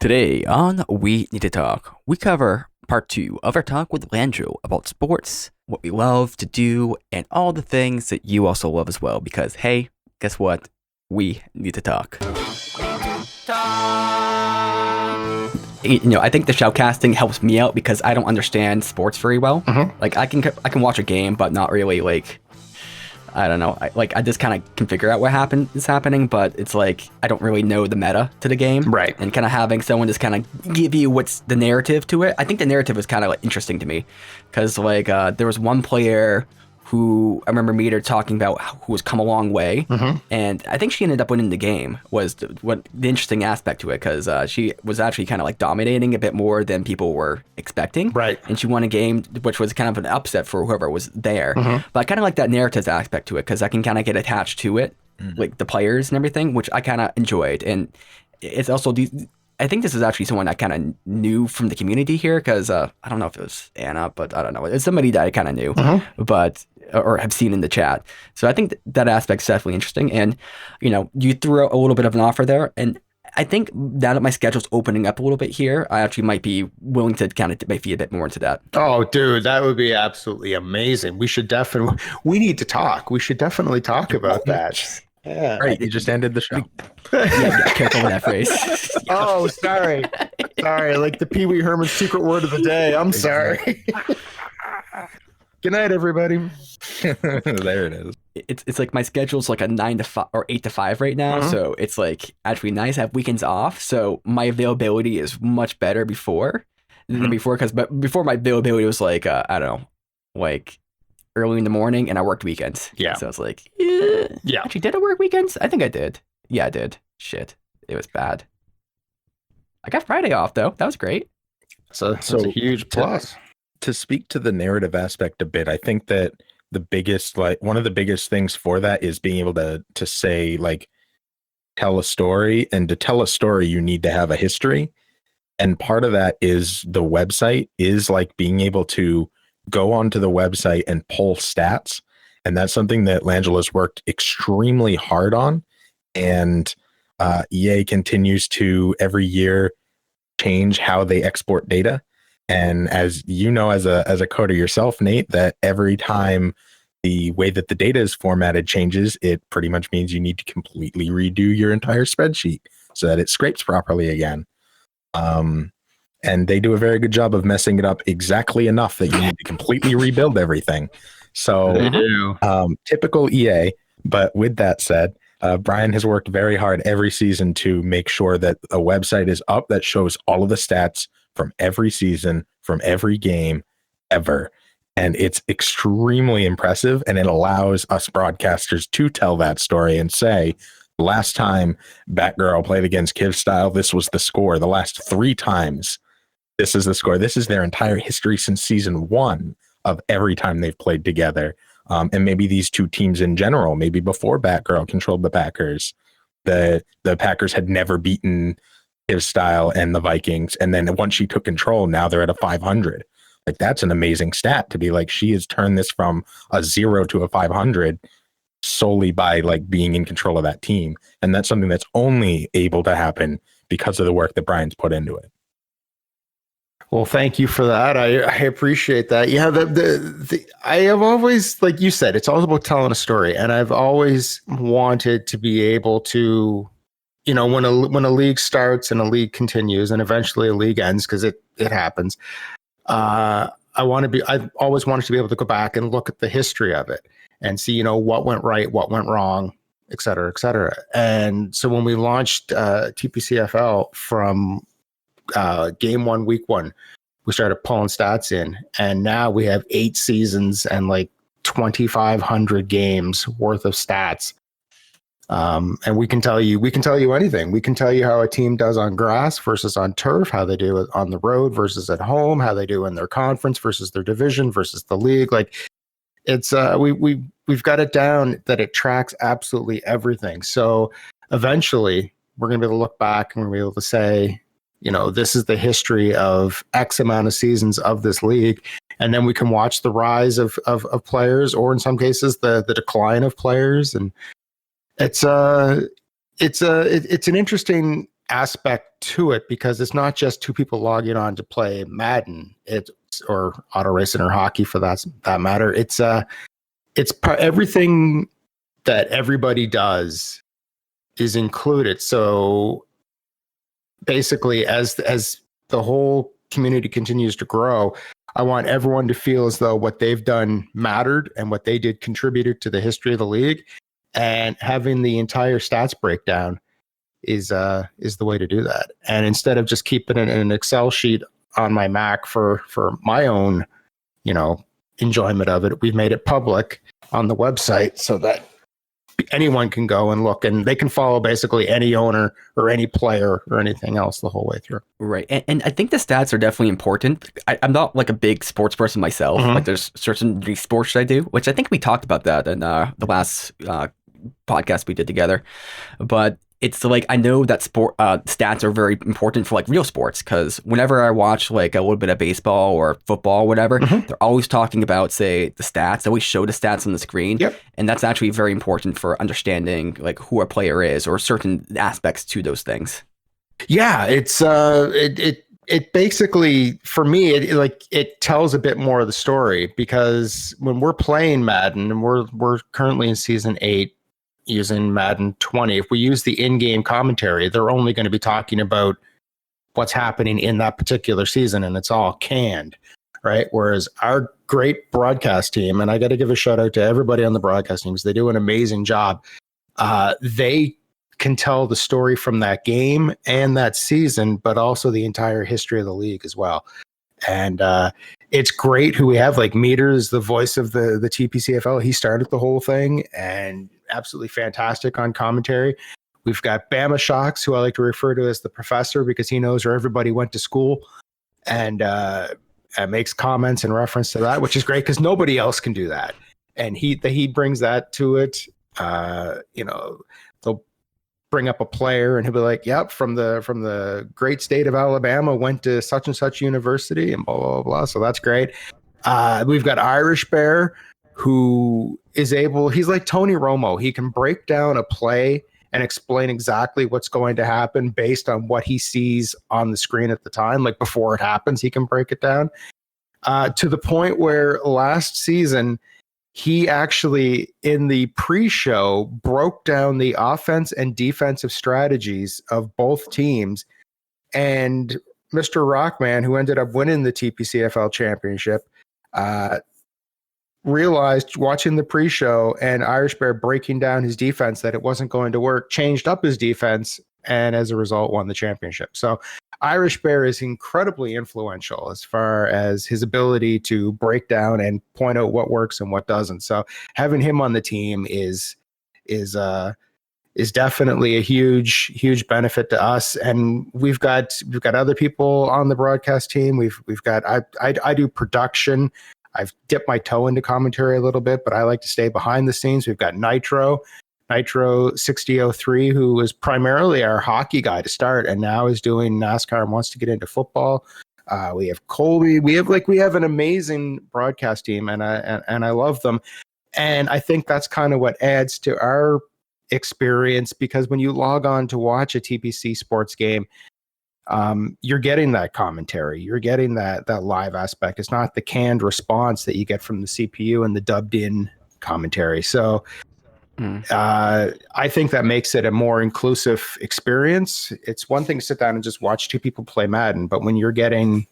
Today on We Need to Talk, we cover part 2 of our talk with Langille about sports, what we love to do, and all the things that you also love as well. Because, hey, guess what? We need to talk. I think the shoutcasting helps me out because I don't understand sports very well. Like, I can watch a game, but not really, like, I don't know. I just kind of can figure out what is happening, but it's like I don't really know the meta to the game. Right. And kind of having someone just kind of give you what's the narrative to it. I think the narrative is kind of like interesting to me because there was one player who I remember Meter talking about who has come a long way, and I think she ended up winning the game. Was the interesting aspect to it because she was actually kind of like dominating a bit more than people were expecting. Right. And she won a game, which was kind of an upset for whoever was there. But I kind of like that narrative aspect to it because I can kind of get attached to it, like the players and everything, which I kind of enjoyed. And it's also I think this is actually someone I kind of knew from the community here because I don't know if it was Anna, but I don't know. It's somebody that I kind of knew, or have seen in the chat. So I think that aspect's definitely interesting. And, you threw out a little bit of an offer there. And I think now that my schedule's opening up a little bit here, I actually might be willing to kind of maybe a bit more into that. Oh, dude, that would be absolutely amazing. We need to talk. We should definitely talk about that. Yeah. Right, you just ended the show. Yeah, careful with that phrase. Oh, sorry. Sorry, like the Pee Wee Herman secret word of the day. I'm sorry. Good night, everybody. There it is. It's like my schedule's like a 9 to 5 or 8 to 5 right now, so it's like actually nice to have weekends off. So my availability is much better before because before my availability was like I don't know, like early in the morning, and I worked weekends. Yeah. So it's like, yeah. Actually, did I work weekends? I think I did. Yeah, I did. Shit, it was bad. I got Friday off though. That was great. So that's a huge plus. To speak to the narrative aspect a bit, I think that one of the biggest things for that is being able to say, like, tell a story, and to tell a story, you need to have a history. And part of that is the website is like being able to go onto the website and pull stats. And that's something that Langille has worked extremely hard on. And EA continues to every year change how they export data. And as you know, as a coder yourself, Nate, that every time the way that the data is formatted changes, it pretty much means you need to completely redo your entire spreadsheet so that it scrapes properly again. And they do a very good job of messing it up exactly enough that you need to completely rebuild everything. So They do. Typical EA. But with that said, Brian has worked very hard every season to make sure that a website is up that shows all of the stats from every season, from every game ever. And it's extremely impressive. And it allows us broadcasters to tell that story and say, last time Batgirl played against Kivstyle, this was the score. The last 3 times, this is the score. This is their entire history since season 1 of every time they've played together. And maybe these two teams in general, maybe before Batgirl controlled the Packers, the Packers had never beaten Kivstyle and the Vikings. And then once she took control, now they're at a 500. Like, that's an amazing stat to be like, she has turned this from a 0 to a 500 solely by like being in control of that team. And that's something that's only able to happen because of the work that Brian's put into it. Well, thank you for that. I appreciate that. Yeah, I have always, like you said, it's all about telling a story, and I've always wanted to be able to, when a league starts and a league continues, and eventually a league ends because it happens. I've always wanted to be able to go back and look at the history of it and see, what went right, what went wrong, et cetera, et cetera. And so when we launched TPCFL from game 1, week 1, we started pulling stats in, and now we have 8 seasons and like 2,500 games worth of stats. And we can tell you anything. We can tell you how a team does on grass versus on turf, how they do it on the road versus at home, how they do in their conference versus their division versus the league. Like, it's we've got it down that it tracks absolutely everything. So eventually we're going to be able to look back and we're going to be able to say, this is the history of X amount of seasons of this league. And then we can watch the rise of players, or in some cases the decline of players. And it's an interesting aspect to it, because it's not just two people logging on to play Madden, or auto racing or hockey for that matter. It's everything that everybody does is included. So basically, as the whole community continues to grow, I want everyone to feel as though what they've done mattered and what they did contributed to the history of the league. And having the entire stats breakdown is the way to do that. And instead of just keeping it in an Excel sheet on my Mac for my own, enjoyment of it, we've made it public on the website so that anyone can go and look, and they can follow basically any owner or any player or anything else the whole way through. Right. And I think the stats are definitely important. I'm not like a big sports person myself. Mhm. Like there's certain sports I do, which I think we talked about that in the last podcast we did together. But it's like, I know that stats are very important for like real sports, because whenever I watch like a little bit of baseball or football or whatever, they're always talking about, say, the stats. They always show the stats on the screen. Yep. And that's actually very important for understanding like who a player is or certain aspects to those things. Yeah, it's it basically, for me, it tells a bit more of the story, because when we're playing Madden, and we're currently in season 8 using Madden 20, if we use the in-game commentary, they're only going to be talking about what's happening in that particular season, and it's all canned, right? Whereas our great broadcast team, and I got to give a shout out to everybody on the broadcast team because they do an amazing job. They can tell the story from that game and that season, but also the entire history of the league as well. And it's great who we have. Like Meter is the voice of the TPCFL. He started the whole thing and absolutely fantastic on commentary. We've got Bama Shocks, who I like to refer to as the professor, because he knows where everybody went to school, and makes comments in reference to that, which is great because nobody else can do that. And he brings that to it. They'll bring up a player and he'll be like, yep, from the great state of Alabama, went to such and such university, and blah, blah, blah. So that's great. We've got Irish Bear, who is he's like Tony Romo. He can break down a play and explain exactly what's going to happen based on what he sees on the screen at the time. Like before it happens, he can break it down to the point where last season, he actually, in the pre-show, broke down the offense and defensive strategies of both teams. And Mr. Rockman, who ended up winning the TPCFL championship, realized watching the pre-show and Irish Bear breaking down his defense that it wasn't going to work, changed up his defense, and as a result won the championship. So Irish Bear is incredibly influential as far as his ability to break down and point out what works and what doesn't. So having him on the team is definitely a huge benefit to us. And we've got other people on the broadcast team. We've got I do production. I've dipped my toe into commentary a little bit, but I like to stay behind the scenes. We've got Nitro 6003, who was primarily our hockey guy to start, and now is doing NASCAR and wants to get into football. We have Colby. We have an amazing broadcast team, and I love them. And I think that's kind of what adds to our experience, because when you log on to watch a TPC Sports game, you're getting that commentary, you're getting that live aspect. It's not the canned response that you get from the CPU and the dubbed in commentary. So I think that makes it a more inclusive experience. It's one thing to sit down and just watch two people play Madden, but when you're getting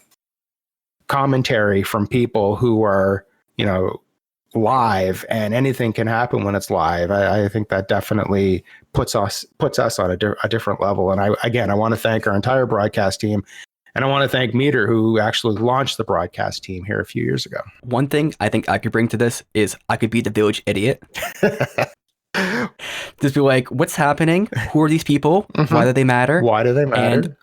commentary from people who are, live, and anything can happen when it's live, I think that definitely puts us on a different level. And I want to thank our entire broadcast team, and I want to thank Meter, who actually launched the broadcast team here a few years ago. One thing I think I could bring to this is I could be the village idiot. Just be like, what's happening? Who are these people? Why do they matter? Why do they matter? And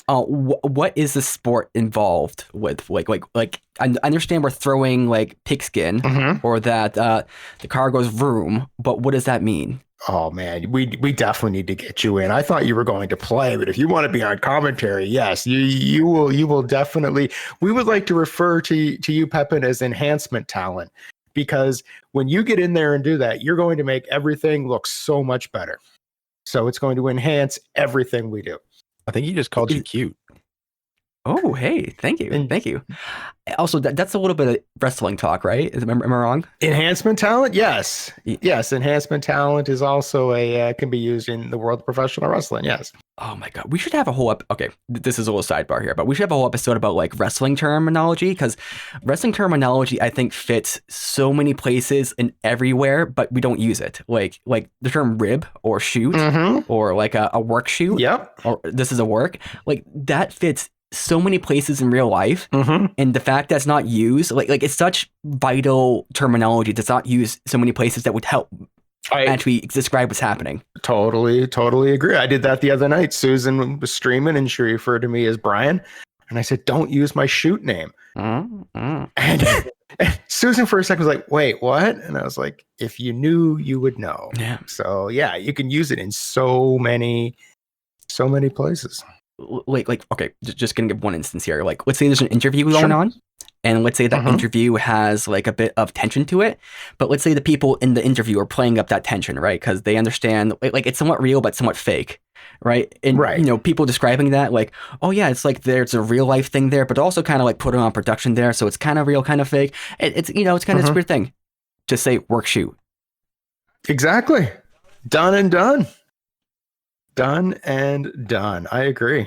what is the sport involved with? Like I understand we're throwing like pigskin or that the car goes vroom, but what does that mean? Oh man, we definitely need to get you in. I thought you were going to play, but if you want to be on commentary, yes, you will definitely. We would like to refer to you, Pepin, as enhancement talent, because when you get in there and do that, you're going to make everything look so much better. So it's going to enhance everything we do. I think he just called you cute. Oh, hey, thank you. Thank you. Also, that's a little bit of wrestling talk, right? Am I wrong? Enhancement talent? Yes. Yes. Enhancement talent is also can be used in the world of professional wrestling. Yes. Oh my God. We should have a whole, okay, this is a little sidebar here, but we should have a whole episode about like wrestling terminology, because wrestling terminology, I think, fits so many places and everywhere, but we don't use it. Like the term rib or shoot or like a work shoot. Yep. Or this is a work. Like that fits so many places in real life, and the fact that's not used, like it's such vital terminology that's not used so many places that would help actually describe what's happening. Totally agree. I did that the other night. Susan was streaming and she referred to me as Brian, and I said, "Don't use my shoot name." And Susan for a second was like, "Wait, what?" And I was like, "If you knew, you would know." Yeah. So yeah, you can use it in so many places. Like okay, just gonna give one instance here. Like, let's say there's an interview going on, and let's say that interview has like a bit of tension to it, but let's say the people in the interview are playing up that tension, right? Because they understand like it's somewhat real but somewhat fake, right? And you know, people describing that like, oh yeah, it's like there's a real life thing there, but also kind of like put on production there, so it's kind of real, kind of fake. It's you know, it's kind of a weird thing. Just say work shoot. Exactly. Done and done. Done and done. I agree.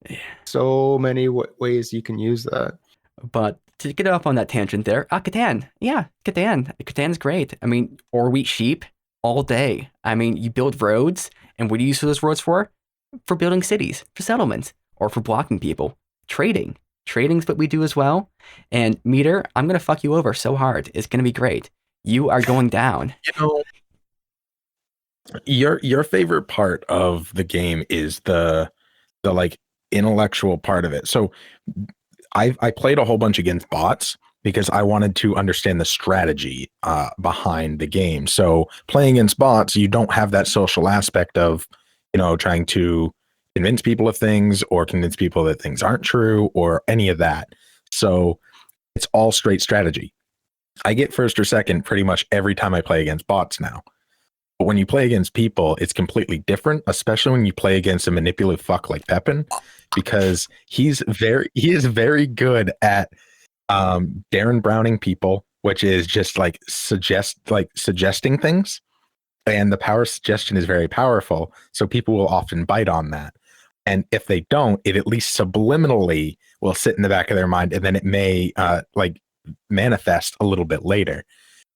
Yeah. So many ways you can use that. But to get off on that tangent there, Catan. Yeah, Catan. Catan's great. I mean, or wheat sheep all day. I mean, you build roads, and what do you use those roads for? For building cities, for settlements, or for blocking people. Trading. Trading's what we do as well. And Meter, I'm going to fuck you over so hard. It's going to be great. You are going down. You know, your favorite part of the game is the like intellectual part of it. So I played a whole bunch against bots because I wanted to understand the strategy behind the game. So playing against bots, you don't have that social aspect of, you know, trying to convince people of things or convince people that things aren't true or any of that. So it's all straight strategy. I get first or second pretty much every time I play against bots now. But when you play against people, it's completely different, especially when you play against a manipulative fuck like Pepin, because he is very good at Darren Browning people, which is just like suggesting things. And the power suggestion is very powerful. So people will often bite on that. And if they don't, it at least subliminally will sit in the back of their mind, and then it may like manifest a little bit later.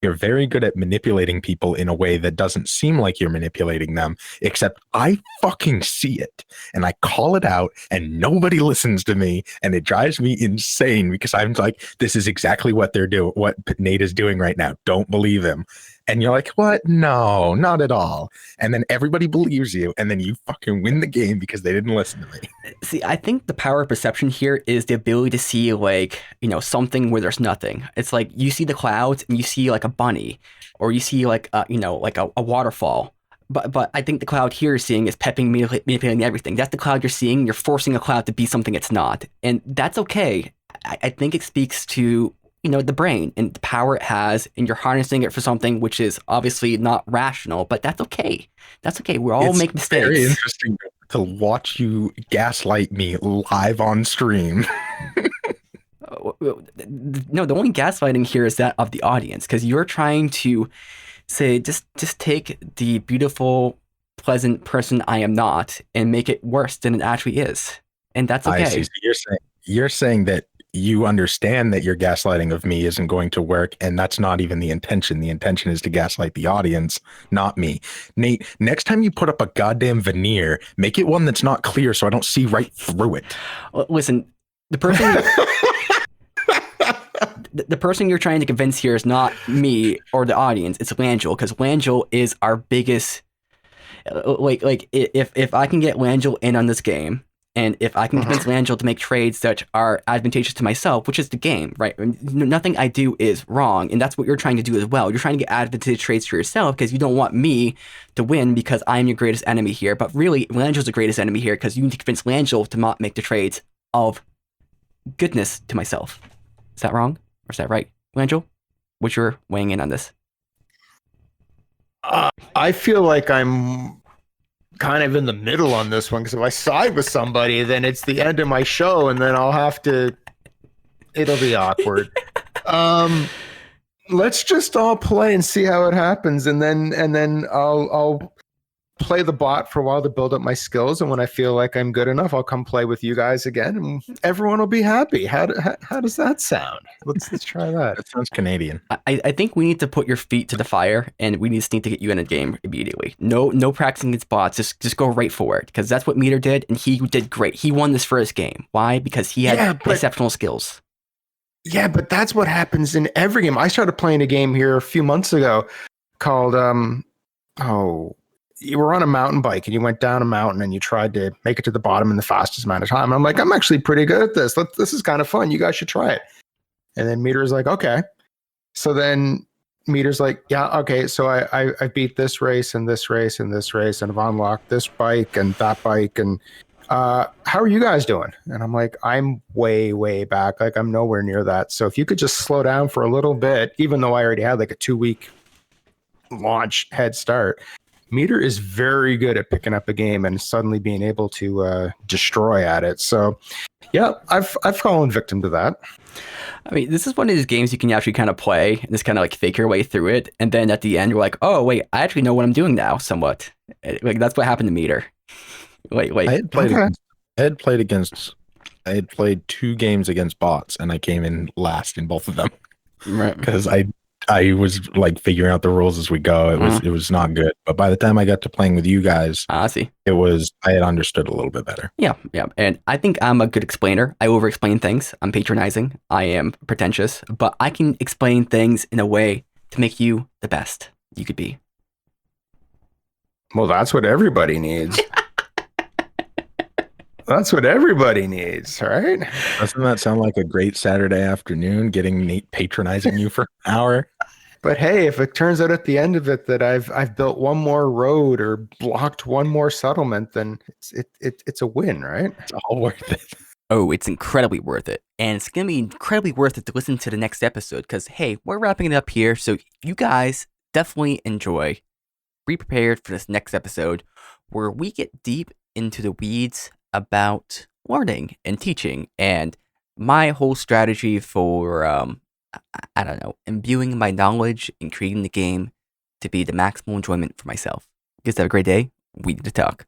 You're very good at manipulating people in a way that doesn't seem like you're manipulating them, except I fucking see it and I call it out and nobody listens to me, and it drives me insane because I'm like, this is exactly what they're doing, what Nate is doing right now. Don't believe him. And you're like, what? No, not at all. And then everybody believes you, and then you fucking win the game because they didn't listen to me. See, I think the power of perception here is the ability to see, like, you know, something where there's nothing. It's like you see the clouds and you see like a bunny, or you see like you know, like a waterfall. But I think the cloud here you're seeing is Pepping manipulating everything. That's the cloud you're seeing. You're forcing a cloud to be something it's not, and that's okay. I think it speaks to, you know, the brain and the power it has, and you're harnessing it for something which is obviously not rational, but that's okay. That's okay. We all make mistakes. It's very interesting to watch you gaslight me live on stream. No, the only gaslighting here is that of the audience, because you're trying to say, just take the beautiful, pleasant person I am not and make it worse than it actually is. And that's okay. I see. So you're saying that you understand that your gaslighting of me isn't going to work, and that's not even the intention. The intention is to gaslight the audience, not me. Nate, next time you put up a goddamn veneer, make it one that's not clear so I don't see right through it. Listen, the person the person you're trying to convince here is not me or the audience. It's Langille, because Langille is our biggest. Like if I can get Langille in on this game, and if I can convince Langille to make trades that are advantageous to myself, which is the game, right? Nothing I do is wrong, and that's what you're trying to do as well. You're trying to get advantageous trades for yourself because you don't want me to win because I'm your greatest enemy here. But really, Langille's the greatest enemy here because you need to convince Langille to not make the trades of goodness to myself. Is that wrong? Or is that right, Langille? What's your weighing in on this? I feel like I'm kind of in the middle on this one, because if I side with somebody, then it's the end of my show, and then it'll be awkward. Let's just all play and see how it happens, and then I'll play the bot for a while to build up my skills, and when I feel like I'm good enough, I'll come play with you guys again, and everyone will be happy. How does that sound? Let's try that. That sounds Canadian. I think we need to put your feet to the fire, and we just need to get you in a game immediately. No practicing against bots. Just go right for it, because that's what Meter did, and he did great. He won this first game. Why? Because he had exceptional skills. Yeah, but that's what happens in every game. I started playing a game here a few months ago called you were on a mountain bike and you went down a mountain and you tried to make it to the bottom in the fastest amount of time. I'm like, I'm actually pretty good at this. This is kind of fun. You guys should try it. And then Meter's like, okay. So then Meter's like, yeah, okay. So I beat this race and this race and this race, and I've unlocked this bike and that bike. And how are you guys doing? And I'm like, I'm way, way back. Like, I'm nowhere near that. So if you could just slow down for a little bit, even though I already had like a 2-week launch head start, Meter is very good at picking up a game and suddenly being able to destroy at it. So, yeah, I've fallen victim to that. I mean, this is one of these games you can actually kind of play and just kind of like fake your way through it, and then at the end you're like, oh wait, I actually know what I'm doing now, somewhat. Like that's what happened to Meter. Wait. I had played 2 games against bots, and I came in last in both of them. Right. Because I was like figuring out the rules as we go. It was not good. But by the time I got to playing with you guys, I see. I had understood a little bit better. Yeah. And I think I'm a good explainer. I over-explain things. I'm patronizing. I am pretentious, but I can explain things in a way to make you the best you could be. Well, that's what everybody needs. That's what everybody needs, right? Doesn't that sound like a great Saturday afternoon, getting Nate patronizing you for an hour? But hey, if it turns out at the end of it that I've built one more road or blocked one more settlement, then it's a win, right? It's all worth it. Oh, it's incredibly worth it. And it's going to be incredibly worth it to listen to the next episode, because, hey, we're wrapping it up here, so you guys definitely enjoy. Be prepared for this next episode, where we get deep into the weeds about learning and teaching and my whole strategy for, I don't know, imbuing my knowledge and creating the game to be the maximal enjoyment for myself. You guys have a great day. We need to talk.